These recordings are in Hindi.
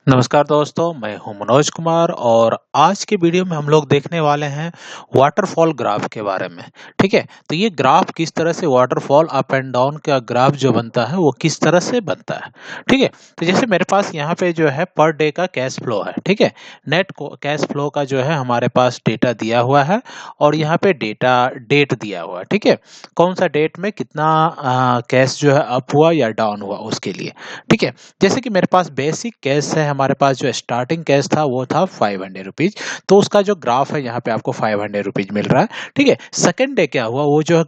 नमस्कार दोस्तों, मैं हूं मनोज कुमार और आज के वीडियो में हम लोग देखने वाले हैं वाटरफॉल ग्राफ के बारे में। ठीक है, तो ये ग्राफ किस तरह से वाटरफॉल अप एंड डाउन का ग्राफ जो बनता है वो किस तरह से बनता है। ठीक है, तो जैसे मेरे पास यहाँ पे जो है पर डे का कैश फ्लो है। ठीक है, नेट कैश फ्लो का जो है हमारे पास डेटा दिया हुआ है और यहाँ पे डेटा डेट दिया हुआ है। ठीक है, कौन सा डेट में कितना कैश जो है अप हुआ या डाउन हुआ उसके लिए। ठीक है, जैसे कि मेरे पास बेसिक कैश है, हमारे पास जो स्टार्टिंग कैश था वो था 500 रुपीज। तो उसका जो ग्राफ है यहाँ पे आपको 500 रुपीज मिल रहा है। ठीक है, सेकंड डे क्या हुआ, वो जो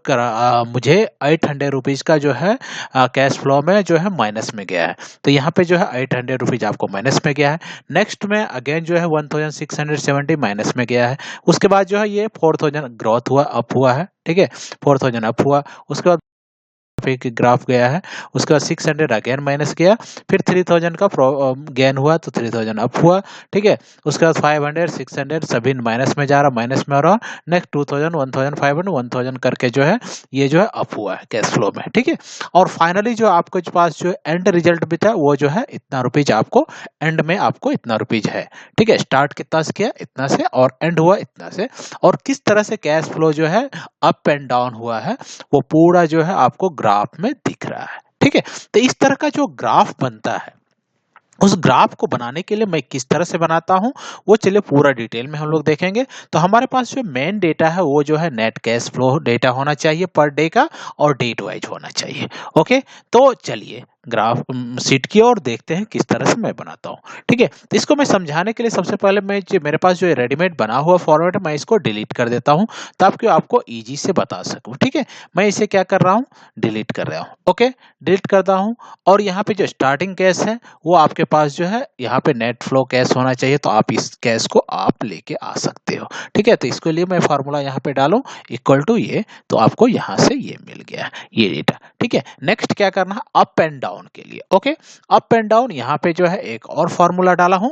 मुझे 800 रुपीज का जो है कैश फ्लो में जो है माइनस में गया है। तो यहाँ पे जो है 800 रुपीज आपको माइनस में गया है। नेक्स्ट में अगेन जो है 1670 माइनस में गया है। उसके बाद जो है ये 4000 ग्रोथ हुआ, अप हुआ है। ठीक है, 4000 अप हुआ। उसके बाद एक ग्राफ गया है। उसके बाद 600 अगेन माइनस किया, फिर 3000 का गेन हुआ तो 3000 अप हुआ। ठीक है, उसके बाद 500 600 सभी माइनस में जा रहा, माइनस में आ रहा। नेक्स्ट 2000 1500 1000 करके जो है ये जो है अप हुआ है कैश फ्लो में। ठीक है, और फाइनली जो आपके पास जो एंड रिजल्ट भी था वो जो है इतना रुपीज आपको एंड में आपको इतना रुपीज है। ठीक है, स्टार्ट कितना से किया, इतना से, और एंड हुआ इतना से। और किस तरह से कैश फ्लो जो है अप एंड डाउन हुआ है वो पूरा जो है आपको ग्राफ में दिख रहा है। ठीक है, तो इस तरह का जो ग्राफ बनता है, उस ग्राफ को बनाने के लिए मैं किस तरह से बनाता हूं वो चलिए पूरा डिटेल में हम लोग देखेंगे। तो हमारे पास जो मेन डेटा है वो जो है नेट कैश फ्लो डेटा होना चाहिए पर डे का, और डेट वाइज होना चाहिए। ओके, तो चलिए ग्राफ शीट की ओर देखते हैं किस तरह से मैं बनाता हूँ। ठीक है, तो इसको मैं समझाने के लिए सबसे पहले मैं जो मेरे पास जो रेडीमेड बना हुआ फॉर्मेट है मैं इसको डिलीट कर देता हूँ ताकि आपको इजी से बता सकूँ। ठीक है, मैं इसे क्या कर रहा हूँ, डिलीट कर रहा हूँ। ओके, डिलीट करता हूँ। और यहाँ पे जो स्टार्टिंग कैश है वो आपके पास जो है यहाँ पे नेट फ्लो कैश होना चाहिए, तो आप इस कैश को आप लेके आ सकते हो। ठीक है, तो इसके लिए मैं फार्मूला यहाँ पे डालूं इक्वल टू ये, तो आपको यहाँ से ये मिल गया ये डेटा। ठीक है, नेक्स्ट क्या करना है, अप एंड डाउन के लिए। ओके, अप एंड डाउन यहाँ पे जो है एक और फार्मूला डाला हूं।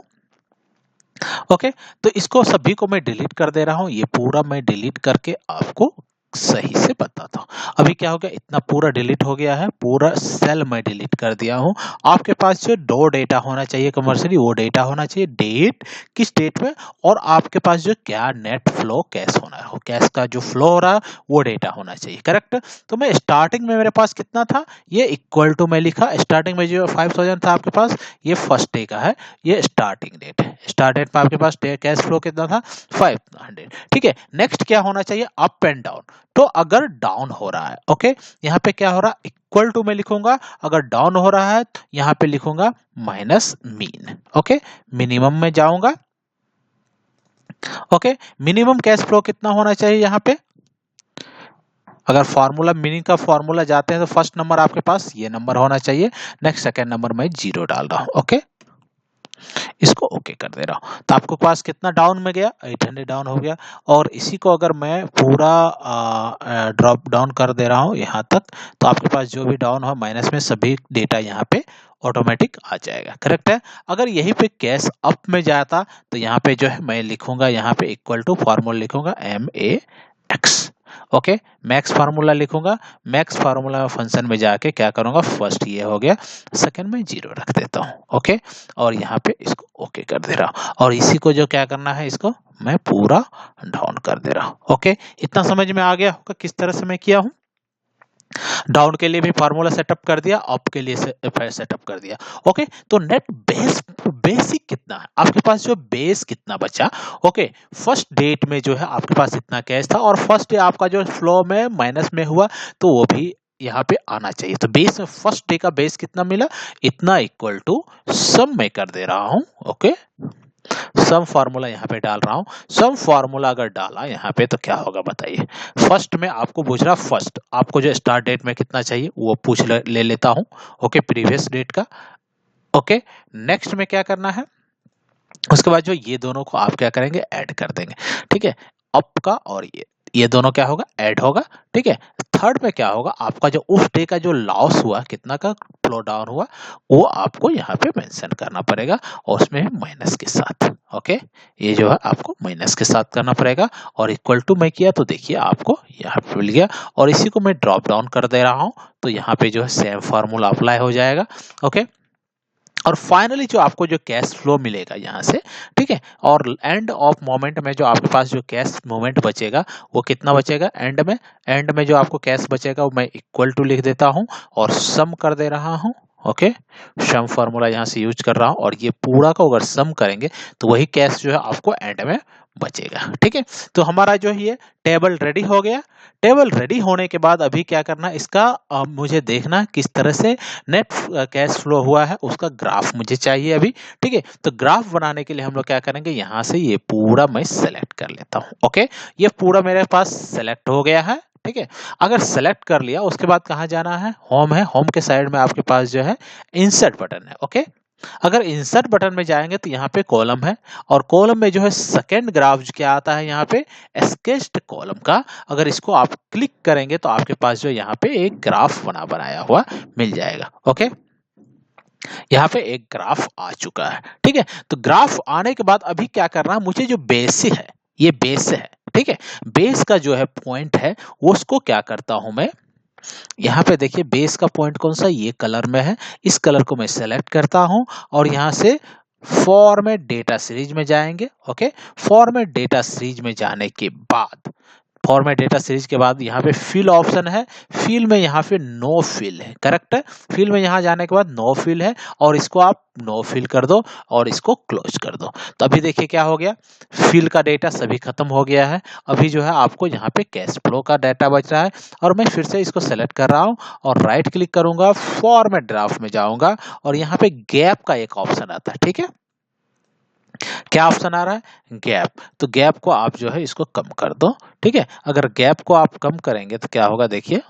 ओके, तो इसको सभी को मैं डिलीट कर दे रहा हूं, ये पूरा मैं डिलीट करके आपको सही से बताता हूँ। अभी क्या हो गया, इतना पूरा डिलीट हो गया है, पूरा सेल मैं डिलीट कर दिया हूँ। आपके पास जो दो डेटा होना चाहिए कमर्शियली, वो डेटा होना चाहिए डेट, किस डेट में, और आपके पास जो क्या नेट फ्लो कैश होना है, कैश का जो फ्लो हो रहा है वो डेटा होना चाहिए। करेक्ट, तो मैं स्टार्टिंग में मेरे पास कितना था, ये इक्वल टू मैं लिखा, स्टार्टिंग में जो 5000 था आपके पास, ये फर्स्ट डे का है, ये स्टार्टिंग डेट है। स्टार्ट डेट पर आपके पास कैश फ्लो कितना था, 500। ठीक है, नेक्स्ट क्या होना चाहिए, अप एंड डाउन। तो अगर डाउन हो रहा है, ओके, यहाँ पे क्या हो रहा है, इक्वल टू में लिखूंगा, अगर डाउन हो रहा है तो यहाँ पे लिखूंगा माइनस मीन। ओके, मिनिमम में जाऊंगा। ओके, मिनिमम कैश फ्लो कितना होना चाहिए यहाँ पे, अगर फॉर्मूला मीनिंग का फॉर्मूला जाते हैं तो फर्स्ट नंबर आपके पास ये नंबर होना चाहिए। नेक्स्ट सेकंड नंबर मैं 0 डाल रहा हूं। ओके, इसको ओके कर दे रहा हूँ, तो आपके पास कितना डाउन में गया, 800 डाउन हो गया। और इसी को अगर मैं पूरा ड्रॉप डाउन कर दे रहा हूँ यहाँ तक, तो आपके पास जो भी डाउन हो माइनस में सभी डेटा यहाँ पे ऑटोमेटिक आ जाएगा। करेक्ट है, अगर यहीं पे कैश अप में जाता तो यहाँ पे जो है मैं लिखूंगा, यहाँ पे इक्वल टू फॉर्मूला लिखूंगा MAX। ओके, मैक्स फार्मूला लिखूंगा, मैक्स फार्मूला फंक्शन में जाके क्या करूंगा, फर्स्ट ये हो गया, सेकंड में 0 रख देता हूँ। ओके, और यहाँ पे इसको ओके कर दे रहा हूँ, और इसी को जो क्या करना है, इसको मैं पूरा डाउन कर दे रहा हूँ। ओके, इतना समझ में आ गया होगा किस तरह से मैं किया हूँ। डाउन के लिए भी फार्मूला सेटअप कर दिया, अप के लिए सेटअप कर दिया। ओके, तो नेट बेसिक कितना है आपके पास, जो बेस कितना बचा। ओके, फर्स्ट डेट में जो है आपके पास इतना कैश था, और फर्स्ट डे आपका जो फ्लो में माइनस में हुआ तो वो भी यहाँ पे आना चाहिए। तो बेस में फर्स्ट डे का बेस कितना मिला, इतना इक्वल टू सम में कर दे रहा हूं। ओके, सम फार्मूला यहाँ पे डाल रहा हूँ। सम फार्मूला अगर डाला यहाँ पे तो क्या होगा बताइए। फर्स्ट में आपको पूछ रहा, फर्स्ट आपको जो स्टार्ट डेट में कितना चाहिए वो पूछ ले लेता हूँ। ओके, प्रीवियस डेट का। ओके, नेक्स्ट में क्या करना है, उसके बाद जो ये दोनों को आप क्या करेंगे, ऐड कर देंगे। ठीक है, अप का और ये दोनों क्या होगा, ऐड होगा। ठीक है, थर्ड में क्या होगा, आपका जो उस डे का जो लॉस हुआ, कितना का फ्लो डाउन हुआ, वो आपको यहाँ पे मेंशन करना पड़ेगा, और उसमें माइनस के साथ। ओके, ये जो है आपको माइनस के साथ करना पड़ेगा, और इक्वल टू में किया तो देखिए आपको यहाँ पे मिल गया। और इसी को मैं ड्रॉप डाउन कर दे रहा हूँ, तो यहाँ पे जो है सेम फार्मूला अप्लाई हो जाएगा। ओके, और फाइनली जो आपको जो कैश फ्लो मिलेगा यहाँ से, ठीक है, और एंड ऑफ मोमेंट में जो आपके पास जो कैश मोमेंट बचेगा वो कितना बचेगा एंड में जो आपको कैश बचेगा वो मैं इक्वल टू लिख देता हूँ और सम कर दे रहा हूँ। ओके, सम फार्मूला यहाँ से यूज कर रहा हूँ और ये पूरा का अगर सम करेंगे तो वही कैश जो है आपको एंड में बचेगा। ठीक है, तो हमारा जो ये टेबल रेडी हो गया। टेबल रेडी होने के बाद अभी क्या करना, इसका मुझे देखना किस तरह से नेट कैश फ्लो हुआ है, उसका ग्राफ मुझे चाहिए अभी। ठीक है, तो ग्राफ बनाने के लिए हम लोग क्या करेंगे, यहाँ से ये पूरा मैं सेलेक्ट कर लेता हूँ। ओके, ये पूरा मेरे पास सेलेक्ट हो गया है। ठीक है, अगर सेलेक्ट कर लिया उसके बाद कहाँ जाना है, होम है, होम के साइड में आपके पास जो है इंसर्ट बटन है। ओके, अगर इंसर्ट बटन में जाएंगे तो यहाँ पे कॉलम है और कॉलम में जो है सेकंड ग्राफ क्या आता है यहाँ पे स्केच्ड कॉलम का, अगर इसको आप क्लिक करेंगे तो आपके पास जो यहाँ पे एक ग्राफ बनाया हुआ मिल जाएगा। ओके, यहाँ पे एक ग्राफ आ चुका है। ठीक है, तो ग्राफ आने के बाद अभी क्या करना है, मुझे जो बेस है, ये बेस है। ठीक है, बेस का जो है पॉइंट है वो उसको क्या करता हूं मैं, यहाँ पे देखिए बेस का पॉइंट कौन सा, ये कलर में है, इस कलर को मैं सेलेक्ट करता हूं और यहाँ से फॉर्मेट डेटा सीरीज में जाएंगे। ओके, फॉर्मेट डेटा सीरीज में जाने के बाद, फॉर्मेट डेटा सीरीज के बाद यहाँ पे फिल ऑप्शन है, फिल में यहाँ पे नो फिल है, करेक्ट है, फिल में यहाँ जाने के बाद नो फिल है और इसको आप नो फिल कर दो और इसको क्लोज कर दो। तो अभी देखिए क्या हो गया, फिल का डेटा सभी खत्म हो गया है। अभी जो है आपको यहाँ पे कैश फ्लो का डाटा बच रहा है और मैं फिर से इसको सेलेक्ट कर रहा हूँ और राइट क्लिक करूंगा, फॉर्मेट ग्राफ में जाऊंगा और यहाँ पे गैप का एक ऑप्शन आता है। ठीक है, क्या ऑप्शन आ रहा है, गैप, तो गैप को आप जो है इसको कम कर दो। ठीक है, अगर गैप को आप कम करेंगे तो क्या होगा, देखिए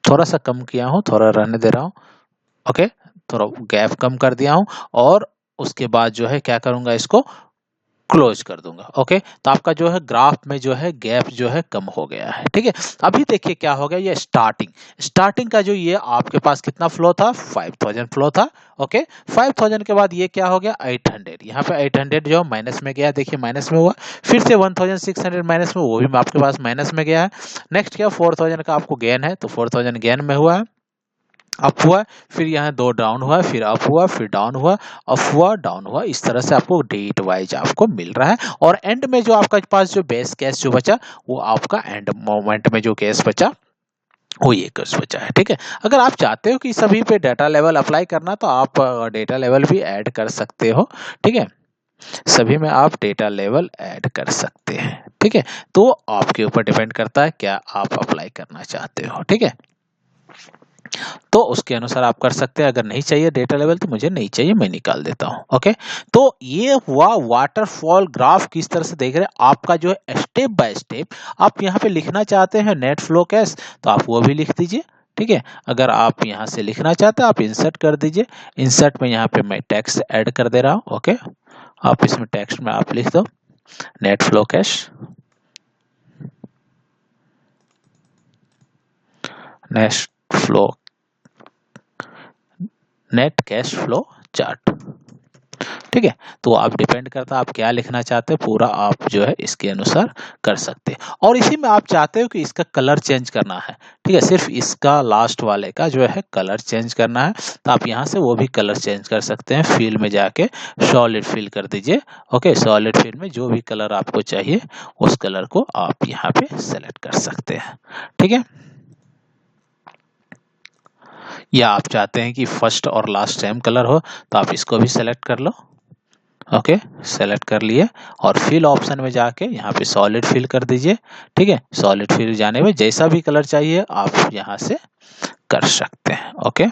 थोड़ा सा कम किया हूं, थोड़ा रहने दे रहा हूं। ओके, थोड़ा गैप कम कर दिया हूं और उसके बाद जो है क्या करूंगा, इसको क्लोज कर दूंगा। ओके, तो आपका जो है ग्राफ में जो है गैप जो है कम हो गया है। ठीक है, अभी देखिए क्या हो गया, ये स्टार्टिंग का जो ये आपके पास कितना फ्लो था, 5000 फ्लो था। ओके, 5000 के बाद ये क्या हो गया, 800, यहाँ पे 800 जो माइनस में गया, देखिए माइनस में हुआ, फिर से 1600 माइनस में, वो भी आपके पास माइनस में गया है। नेक्स्ट क्या, 4000 का आपको गेन है तो 4000 गेन में हुआ है, अप हुआ, फिर यहाँ दो डाउन हुआ, फिर अप हुआ, फिर डाउन हुआ, अप हुआ, डाउन हुआ, इस तरह से आपको डेट वाइज आपको मिल रहा है। और एंड में जो आपका पास जो बेस कैश जो बचा वो आपका एंड मोमेंट में जो कैश बचा वो ये कैश बचा है। ठीक है, अगर आप चाहते हो कि सभी पे डाटा लेवल अप्लाई करना तो आप डेटा लेवल भी ऐड कर सकते हो। ठीक है, सभी में आप डेटा लेवल ऐड कर सकते हैं। ठीक है, तो आपके ऊपर डिपेंड करता है क्या आप अप्लाई करना चाहते हो। ठीक है, तो उसके अनुसार आप कर सकते हैं। अगर नहीं चाहिए डेटा लेवल तो मुझे नहीं चाहिए, मैं निकाल देता हूं। ओके, तो ये हुआ वाटरफॉल ग्राफ, किस तरह से देख रहे हैं आपका जो है स्टेप बाय स्टेप। आप यहाँ पे लिखना चाहते हैं नेट फ्लो कैश तो आप वो भी लिख दीजिए। ठीक है, अगर आप यहाँ से लिखना चाहते हैं आप इंसर्ट कर दीजिए, इंसर्ट में यहाँ पे मैं टेक्स्ट ऐड कर दे रहा हूँ। ओके, आप इसमें टेक्स्ट में आप लिख दो net flow cash, net flow, net cash flow chart. ठीक है, तो आप डिपेंड करता है आप क्या लिखना चाहते हैं, पूरा आप जो है इसके अनुसार कर सकते हैं। और इसी में आप चाहते हो कि इसका कलर चेंज करना है, ठीक है, सिर्फ इसका लास्ट वाले का जो है कलर चेंज करना है तो आप यहाँ से वो भी कलर चेंज कर सकते हैं। फिल में जाके सॉलिड फिल कर दीजिए। ओके, सॉलिड फिल में जो भी कलर आपको चाहिए उस कलर को आप यहाँ पे सेलेक्ट कर सकते हैं। ठीक है, या आप चाहते हैं कि फर्स्ट और लास्ट सेम कलर हो तो आप इसको भी सेलेक्ट कर लो। ओके, सेलेक्ट कर लिए और फिल ऑप्शन में जाके यहाँ पे सॉलिड फिल कर दीजिए। ठीक है, सॉलिड फिल जाने में जैसा भी कलर चाहिए आप यहाँ से कर सकते हैं। ओके,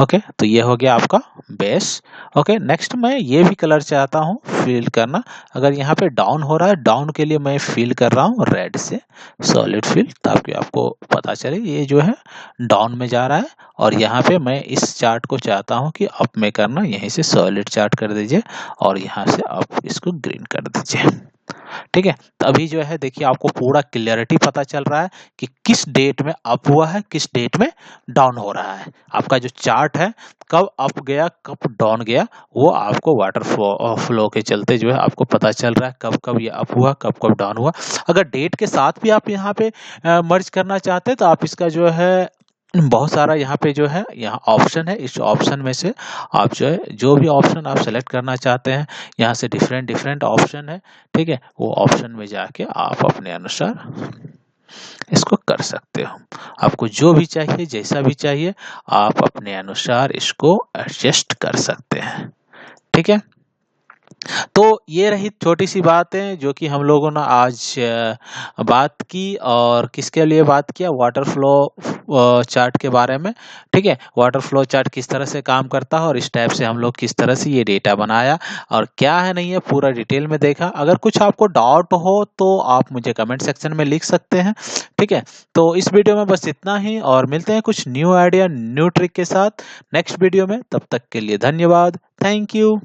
ओके, तो ये हो गया आपका बेस। ओके, नेक्स्ट मैं ये भी कलर चाहता हूँ फिल करना। अगर यहाँ पे डाउन हो रहा है, डाउन के लिए मैं फिल कर रहा हूँ रेड से, सॉलिड फिल, ताकि आपको पता चले ये जो है डाउन में जा रहा है। और यहाँ पे मैं इस चार्ट को चाहता हूँ कि अप में करना, यहीं से सॉलिड चार्ट कर दीजिए और यहाँ से आप इसको ग्रीन कर दीजिए। ठीक है, तो अभी जो है देखिए आपको पूरा क्लियरिटी पता चल रहा है कि किस डेट में अप हुआ है, किस डेट में डाउन हो रहा है। आपका जो चार्ट है कब अप गया कब डाउन गया वो आपको वाटर फ्लो के चलते जो है आपको पता चल रहा है, कब कब ये अप हुआ कब कब डाउन हुआ। अगर डेट के साथ भी आप यहाँ पे मर्ज करना चाहते हैं तो आप इसका जो है बहुत सारा यहाँ पे जो है यहाँ ऑप्शन है, इस ऑप्शन में से आप जो है जो भी ऑप्शन आप सेलेक्ट करना चाहते हैं, यहाँ से डिफरेंट डिफरेंट ऑप्शन है, ठीक है, वो ऑप्शन में जाके आप अपने अनुसार इसको कर सकते हो। आपको जो भी चाहिए, जैसा भी चाहिए, आप अपने अनुसार इसको एडजस्ट कर सकते हैं, ठीक है। तो ये रही छोटी सी बातें जो कि हम लोगों ने आज बात की, और किसके लिए बात किया, वाटर फ्लो चार्ट के बारे में, ठीक है। वाटर फ्लो चार्ट किस तरह से काम करता है और इस टाइप से हम लोग किस तरह से ये डेटा बनाया और क्या है नहीं है पूरा डिटेल में देखा। अगर कुछ आपको डाउट हो तो आप मुझे कमेंट सेक्शन में लिख सकते हैं, ठीक है। तो इस वीडियो में बस इतना ही, और मिलते हैं कुछ न्यू आइडिया न्यू ट्रिक के साथ नेक्स्ट वीडियो में। तब तक के लिए धन्यवाद, थैंक यू।